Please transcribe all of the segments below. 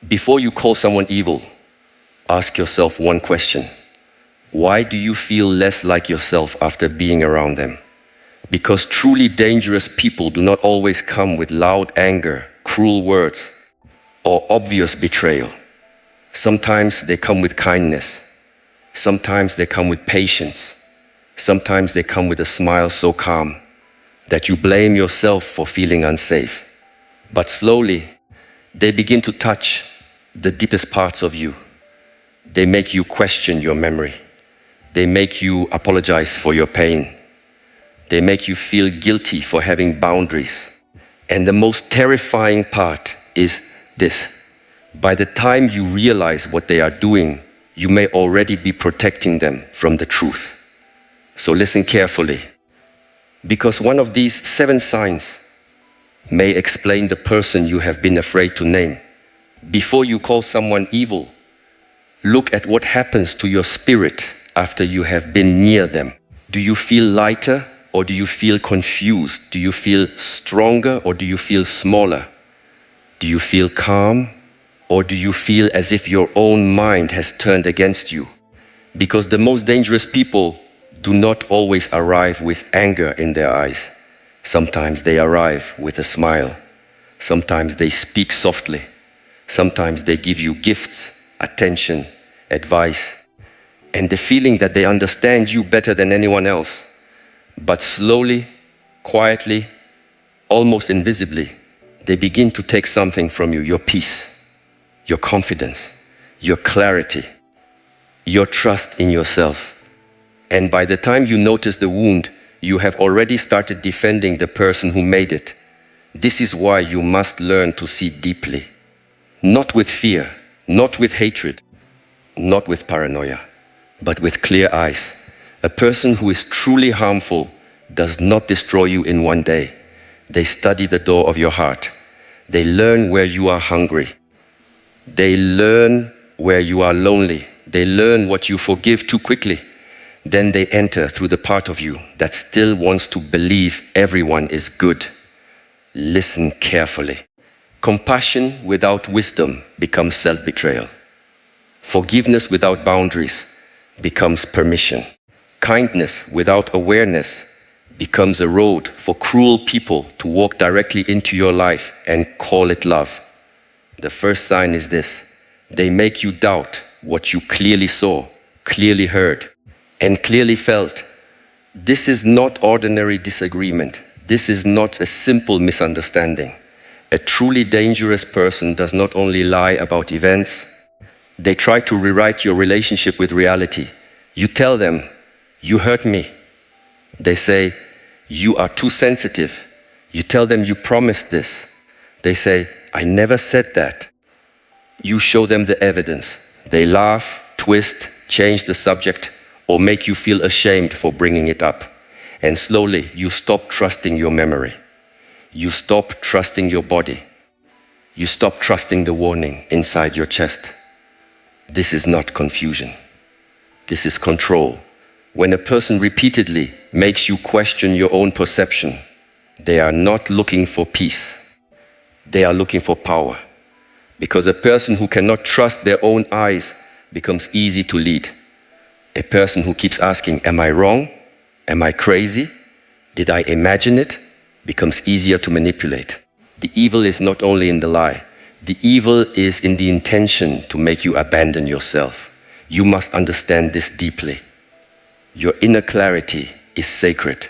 Before you call someone evil, ask yourself one question. Why do you feel less like yourself after being around them? Because truly dangerous people do not always come with loud anger, cruel words, or obvious betrayal. Sometimes they come with kindness. Sometimes they come with patience. Sometimes they come with a smile so calm that you blame yourself for feeling unsafe. But slowly, they begin to touch the deepest parts of you. They make you question your memory. They make you apologize for your pain. They make you feel guilty for having boundaries. And the most terrifying part is this. By the time you realize what they are doing, you may already be protecting them from the truth. So listen carefully, because one of these 7 signs may explain the person you have been afraid to name. Before you call someone evil, look at what happens to your spirit after you have been near them. Do you feel lighter or do you feel confused? Do you feel stronger or do you feel smaller? Do you feel calm or do you feel as if your own mind has turned against you? Because the most dangerous people do not always arrive with anger in their eyes. Sometimes they arrive with a smile. Sometimes they speak softly. Sometimes they give you gifts, attention, advice, and the feeling that they understand you better than anyone else. But slowly, quietly, almost invisibly, they begin to take something from you, your peace, your confidence, your clarity, your trust in yourself. And by the time you notice the wound, you have already started defending the person who made it. This is why you must learn to see deeply. Not with fear, not with hatred, not with paranoia, but with clear eyes. A person who is truly harmful does not destroy you in one day. They study the door of your heart. They learn where you are hungry. They learn where you are lonely. They learn what you forgive too quickly. Then they enter through the part of you that still wants to believe everyone is good. Listen carefully. Compassion without wisdom becomes self-betrayal. Forgiveness without boundaries becomes permission. Kindness without awareness becomes a road for cruel people to walk directly into your life and call it love. The first sign is this. They make you doubt what you clearly saw, clearly heard, and clearly felt. This is not ordinary disagreement. This is not a simple misunderstanding. A truly dangerous person does not only lie about events, they try to rewrite your relationship with reality. You tell them, you hurt me. They say, you are too sensitive. You tell them you promised this. They say, I never said that. You show them the evidence. They laugh, twist, change the subject, or make you feel ashamed for bringing it up. And slowly, you stop trusting your memory. You stop trusting your body. You stop trusting the warning inside your chest. This is not confusion. This is control. When a person repeatedly makes you question your own perception, they are not looking for peace. They are looking for power. Because a person who cannot trust their own eyes becomes easy to lead. A person who keeps asking, am I wrong? Am I crazy? Did I imagine it? Becomes easier to manipulate. The evil is not only in the lie. The evil is in the intention to make you abandon yourself. You must understand this deeply. Your inner clarity is sacred.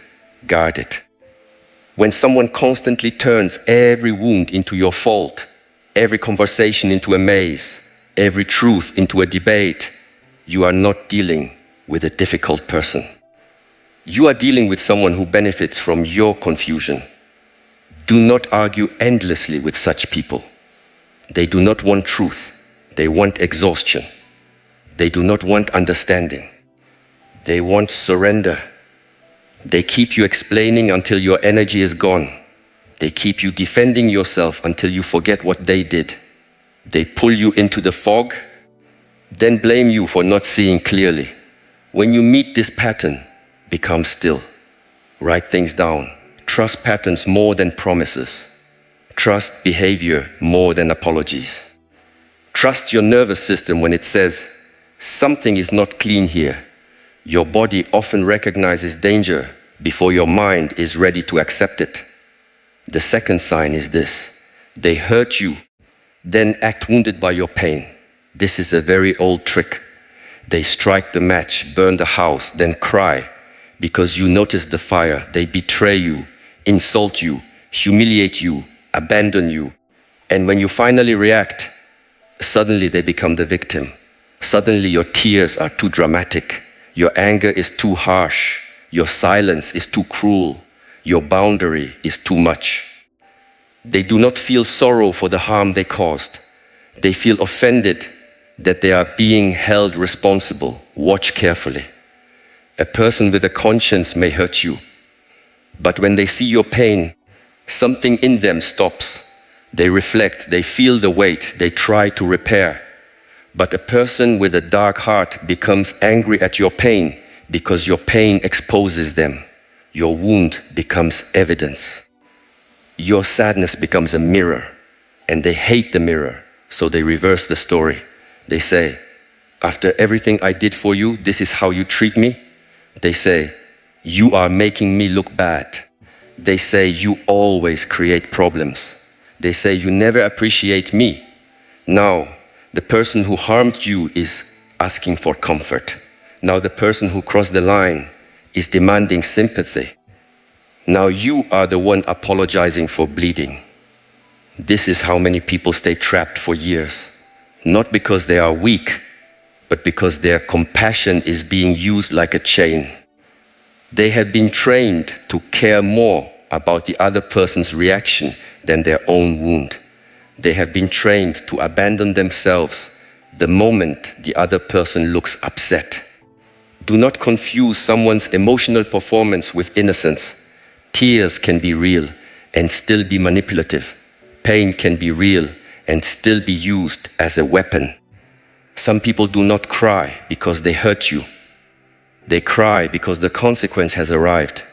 Guard it. When someone constantly turns every wound into your fault, every conversation into a maze, every truth into a debate, you are not dealing with a difficult person. You are dealing with someone who benefits from your confusion. Do not argue endlessly with such people. They do not want truth. They want exhaustion. They do not want understanding. They want surrender. They keep you explaining until your energy is gone. They keep you defending yourself until you forget what they did. They pull you into the fog, then blame you for not seeing clearly. When you meet this pattern, become still. Write things down. Trust patterns more than promises. Trust behavior more than apologies. Trust your nervous system when it says, something is not clean here. Your body often recognizes danger before your mind is ready to accept it. The second sign is this: they hurt you, then act wounded by your pain. This is a very old trick. They strike the match, burn the house, then cry because you notice the fire. They betray you, insult you, humiliate you, abandon you. And when you finally react, suddenly they become the victim. Suddenly your tears are too dramatic. Your anger is too harsh. Your silence is too cruel. Your boundary is too much. They do not feel sorrow for the harm they caused. They feel offended that they are being held responsible. Watch carefully. A person with a conscience may hurt you, but when they see your pain, something in them stops. They reflect, they feel the weight, they try to repair. But a person with a dark heart becomes angry at your pain because your pain exposes them. Your wound becomes evidence. Your sadness becomes a mirror, and they hate the mirror, so they reverse the story. They say, after everything I did for you, this is how you treat me? They say, you are making me look bad. They say, you always create problems. They say, you never appreciate me. Now, the person who harmed you is asking for comfort. Now the person who crossed the line is demanding sympathy. Now you are the one apologizing for bleeding. This is how many people stay trapped for years. Not because they are weak, but because their compassion is being used like a chain. They have been trained to care more about the other person's reaction than their own wound. They have been trained to abandon themselves the moment the other person looks upset. Do not confuse someone's emotional performance with innocence. Tears can be real and still be manipulative. Pain can be real and still be used as a weapon. Some people do not cry because they hurt you. They cry because the consequence has arrived.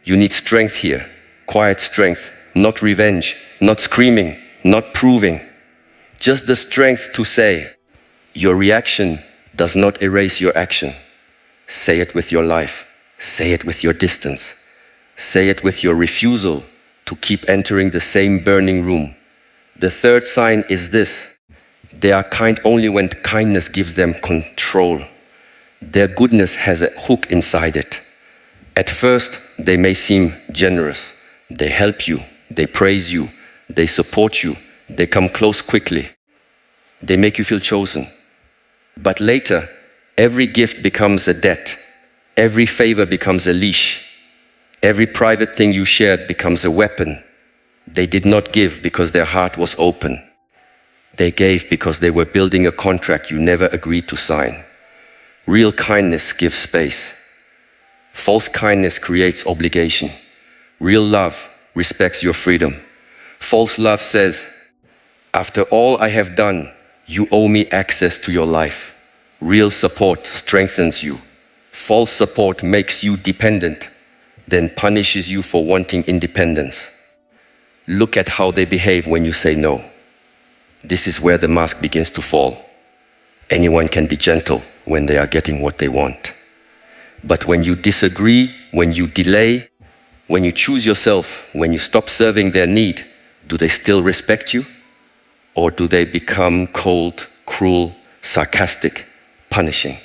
You need strength here, quiet strength, not revenge, not screaming, not proving. Just the strength to say, your reaction does not erase your action. Say it with your life. Say it with your distance. Say it with your refusal to keep entering the same burning room. The third sign is this: they are kind only when kindness gives them control. Their goodness has a hook inside it. At first, they may seem generous. They help you, they praise you, they support you, they come close quickly. They make you feel chosen. But later, every gift becomes a debt. Every favor becomes a leash. Every private thing you shared becomes a weapon. They did not give because their heart was open. They gave because they were building a contract you never agreed to sign. Real kindness gives space. False kindness creates obligation. Real love respects your freedom. False love says, after all I have done, you owe me access to your life. Real support strengthens you. False support makes you dependent, then punishes you for wanting independence. Look at how they behave when you say no. This is where the mask begins to fall. Anyone can be gentle when they are getting what they want. But when you disagree, when you delay, when you choose yourself, when you stop serving their need, do they still respect you? Or do they become cold, cruel, sarcastic, punishing?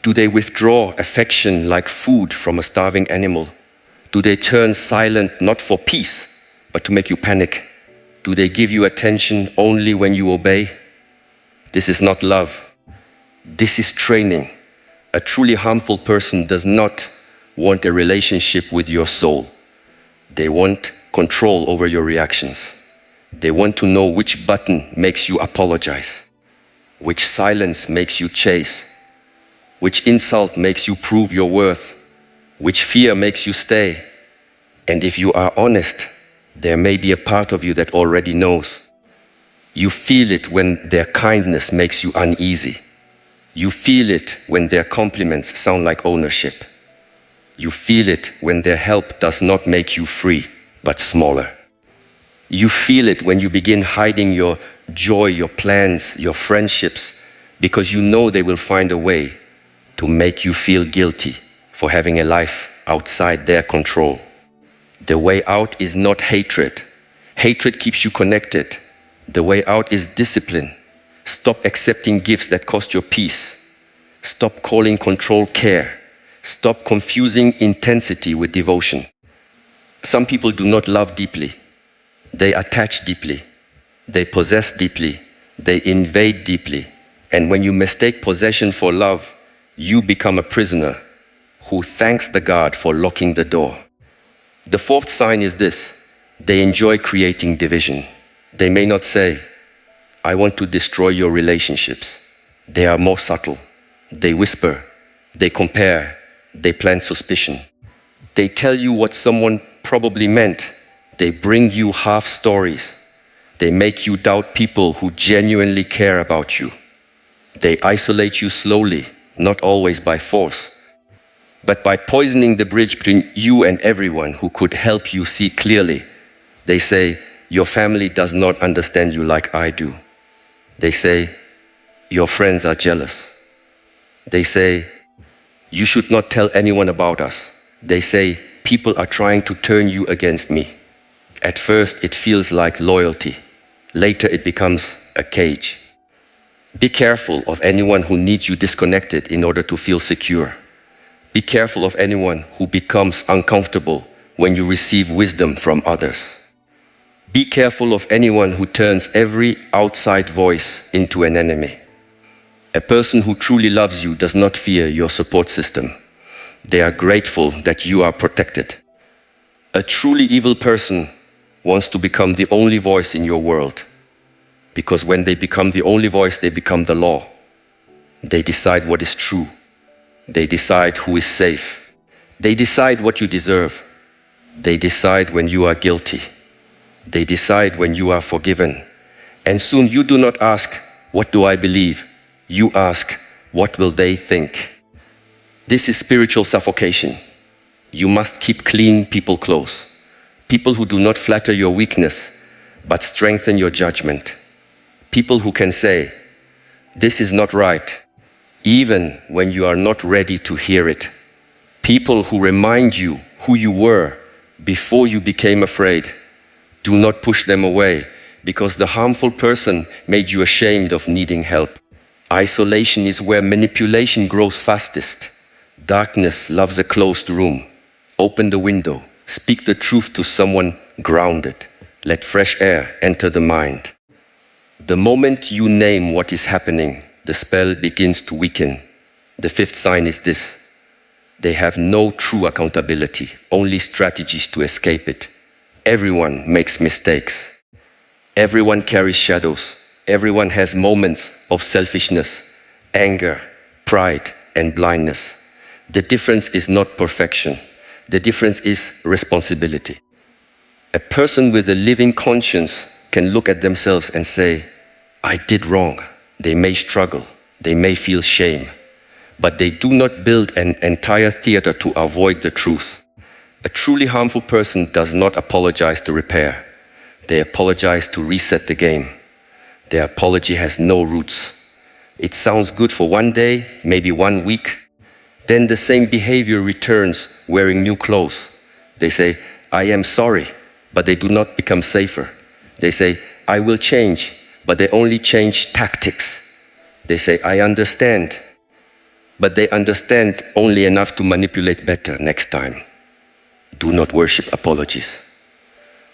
Do they withdraw affection like food from a starving animal? Do they turn silent not for peace, but to make you panic? Do they give you attention only when you obey? This is not love. This is training. A truly harmful person does not want a relationship with your soul. They want control over your reactions. They want to know which button makes you apologize, which silence makes you chase, which insult makes you prove your worth, which fear makes you stay. And if you are honest, there may be a part of you that already knows. You feel it when their kindness makes you uneasy. You feel it when their compliments sound like ownership. You feel it when their help does not make you free, but smaller. You feel it when you begin hiding your joy, your plans, your friendships, because you know they will find a way to make you feel guilty for having a life outside their control. The way out is not hatred. Hatred keeps you connected. The way out is discipline. Stop accepting gifts that cost your peace. Stop calling control care. Stop confusing intensity with devotion. Some people do not love deeply. They attach deeply. They possess deeply. They invade deeply. And when you mistake possession for love, you become a prisoner who thanks the God for locking the door. The fourth sign is this: they enjoy creating division. They may not say, "I want to destroy your relationships." They are more subtle. They whisper, they compare, they plant suspicion. They tell you what someone probably meant. They bring you half stories. They make you doubt people who genuinely care about you. They isolate you slowly, not always by force, but by poisoning the bridge between you and everyone who could help you see clearly. They say, "Your family does not understand you like I do." They say, "Your friends are jealous." They say, "You should not tell anyone about us." They say, "People are trying to turn you against me." At first, it feels like loyalty. Later, it becomes a cage. Be careful of anyone who needs you disconnected in order to feel secure. Be careful of anyone who becomes uncomfortable when you receive wisdom from others. Be careful of anyone who turns every outside voice into an enemy. A person who truly loves you does not fear your support system. They are grateful that you are protected. A truly evil person wants to become the only voice in your world, because when they become the only voice, they become the law. They decide what is true. They decide who is safe. They decide what you deserve. They decide when you are guilty. They decide when you are forgiven. And soon you do not ask, "What do I believe?" You ask, "What will they think?" This is spiritual suffocation. You must keep clean people close. People who do not flatter your weakness, but strengthen your judgment. People who can say, "This is not right," even when you are not ready to hear it. People who remind you who you were before you became afraid. Do not push them away, because the harmful person made you ashamed of needing help. Isolation is where manipulation grows fastest. Darkness loves a closed room. Open the window. Speak the truth to someone grounded. Let fresh air enter the mind. The moment you name what is happening, the spell begins to weaken. The fifth sign is this: they have no true accountability, only strategies to escape it. Everyone makes mistakes. Everyone carries shadows. Everyone has moments of selfishness, anger, pride, and blindness. The difference is not perfection. The difference is responsibility. A person with a living conscience can look at themselves and say, "I did wrong." They may struggle. They may feel shame. But they do not build an entire theater to avoid the truth. A truly harmful person does not apologize to repair. They apologize to reset the game. Their apology has no roots. It sounds good for one day, maybe 1 week. Then the same behavior returns wearing new clothes. They say, "I am sorry," but they do not become safer. They say, "I will change," but they only change tactics. They say, "I understand," but they understand only enough to manipulate better next time. Do not worship apologies.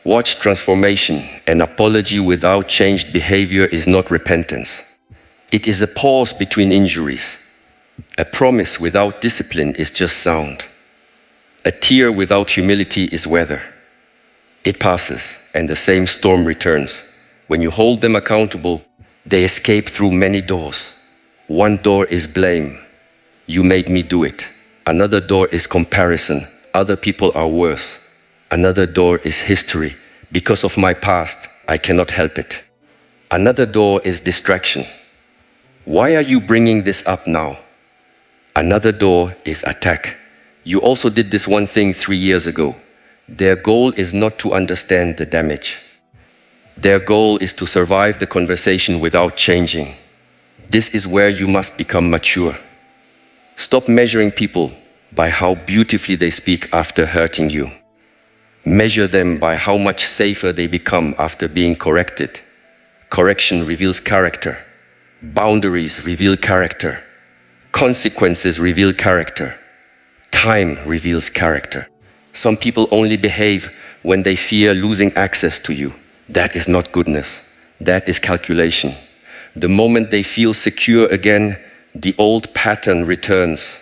Watch transformation. An apology without changed behavior is not repentance. It is a pause between injuries. A promise without discipline is just sound. A tear without humility is weather. It passes, and the same storm returns. When you hold them accountable, they escape through many doors. One door is blame. "You made me do it." Another door is comparison. "Other people are worse." Another door is history. "Because of my past, I cannot help it." Another door is distraction. "Why are you bringing this up now?" Another door is attack. "You also did this one thing 3 years ago." Their goal is not to understand the damage. Their goal is to survive the conversation without changing. This is where you must become mature. Stop measuring people by how beautifully they speak after hurting you. Measure them by how much safer they become after being corrected. Correction reveals character. Boundaries reveal character. Consequences reveal character. Time reveals character. Some people only behave when they fear losing access to you. That is not goodness. That is calculation. The moment they feel secure again, the old pattern returns.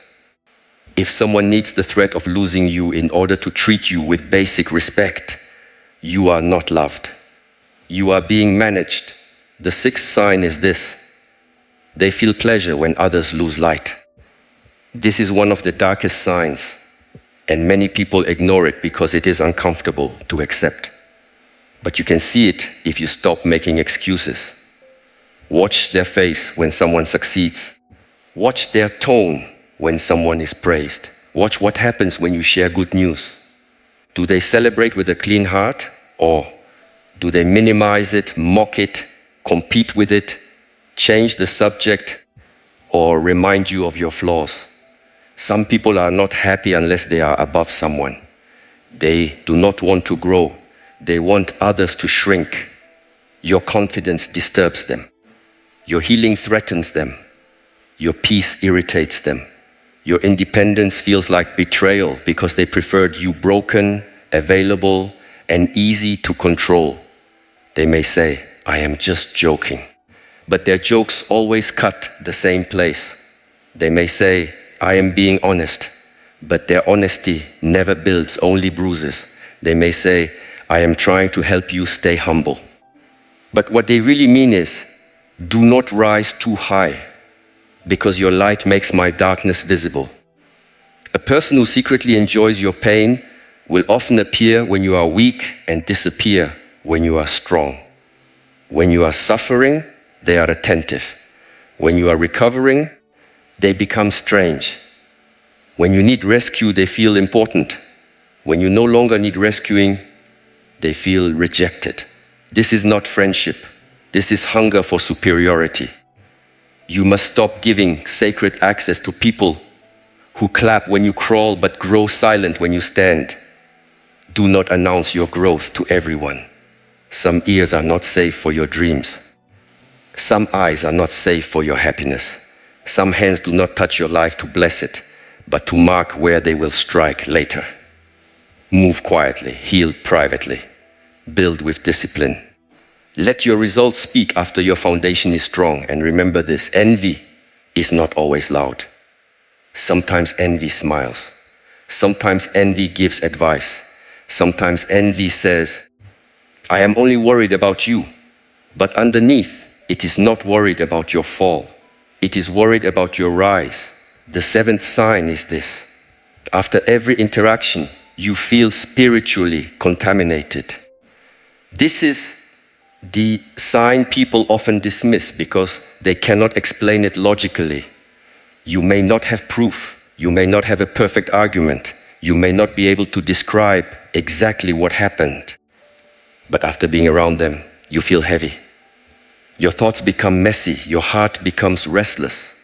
If someone needs the threat of losing you in order to treat you with basic respect, you are not loved. You are being managed. The sixth sign is this: they feel pleasure when others lose light. This is one of the darkest signs, and many people ignore it because it is uncomfortable to accept. But you can see it if you stop making excuses. Watch their face when someone succeeds. Watch their tone when someone is praised. Watch what happens when you share good news. Do they celebrate with a clean heart, or do they minimize it, mock it, compete with it, change the subject, or remind you of your flaws? Some people are not happy unless they are above someone. They do not want to grow. They want others to shrink. Your confidence disturbs them. Your healing threatens them. Your peace irritates them. Your independence feels like betrayal because they preferred you broken, available, and easy to control. They may say, "I am just joking." But their jokes always cut the same place. They may say, "I am being honest," but their honesty never builds, only bruises. They may say, "I am trying to help you stay humble." But what they really mean is, do not rise too high, because your light makes my darkness visible. A person who secretly enjoys your pain will often appear when you are weak and disappear when you are strong. When you are suffering, they are attentive. When you are recovering, they become strange. When you need rescue, they feel important. When you no longer need rescuing, they feel rejected. This is not friendship. This is hunger for superiority. You must stop giving sacred access to people who clap when you crawl but grow silent when you stand. Do not announce your growth to everyone. Some ears are not safe for your dreams. Some eyes are not safe for your happiness. Some hands do not touch your life to bless it, but to mark where they will strike later. Move quietly, heal privately, build with discipline. Let your results speak after your foundation is strong. And remember this: envy is not always loud. Sometimes envy smiles. Sometimes envy gives advice. Sometimes envy says, "I am only worried about you." But underneath, it is not worried about your fall. It is worried about your rise. The seventh sign is this: after every interaction, you feel spiritually contaminated. This is the sign people often dismiss because they cannot explain it logically. You may not have proof. You may not have a perfect argument. You may not be able to describe exactly what happened. But after being around them, you feel heavy. Your thoughts become messy. Your heart becomes restless.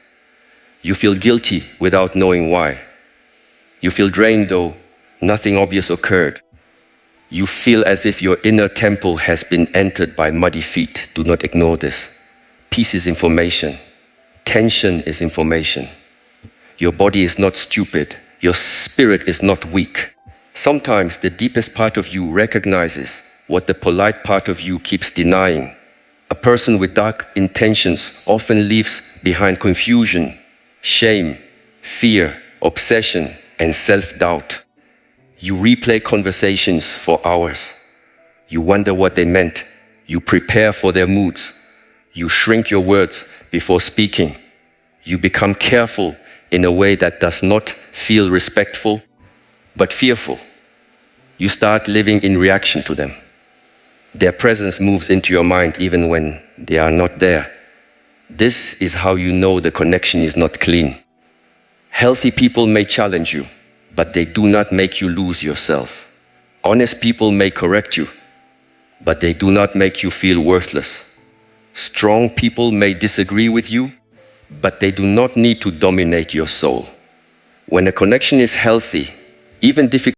You feel guilty without knowing why. You feel drained though nothing obvious occurred. You feel as if your inner temple has been entered by muddy feet. Do not ignore this. Peace is information. Tension is information. Your body is not stupid. Your spirit is not weak. Sometimes the deepest part of you recognizes what the polite part of you keeps denying. A person with dark intentions often leaves behind confusion, shame, fear, obsession, and self-doubt. You replay conversations for hours. You wonder what they meant. You prepare for their moods. You shrink your words before speaking. You become careful in a way that does not feel respectful, but fearful. You start living in reaction to them. Their presence moves into your mind even when they are not there. This is how you know the connection is not clean. Healthy people may challenge you, but they do not make you lose yourself. Honest people may correct you, but they do not make you feel worthless. Strong people may disagree with you, but they do not need to dominate your soul. When a connection is healthy, even difficult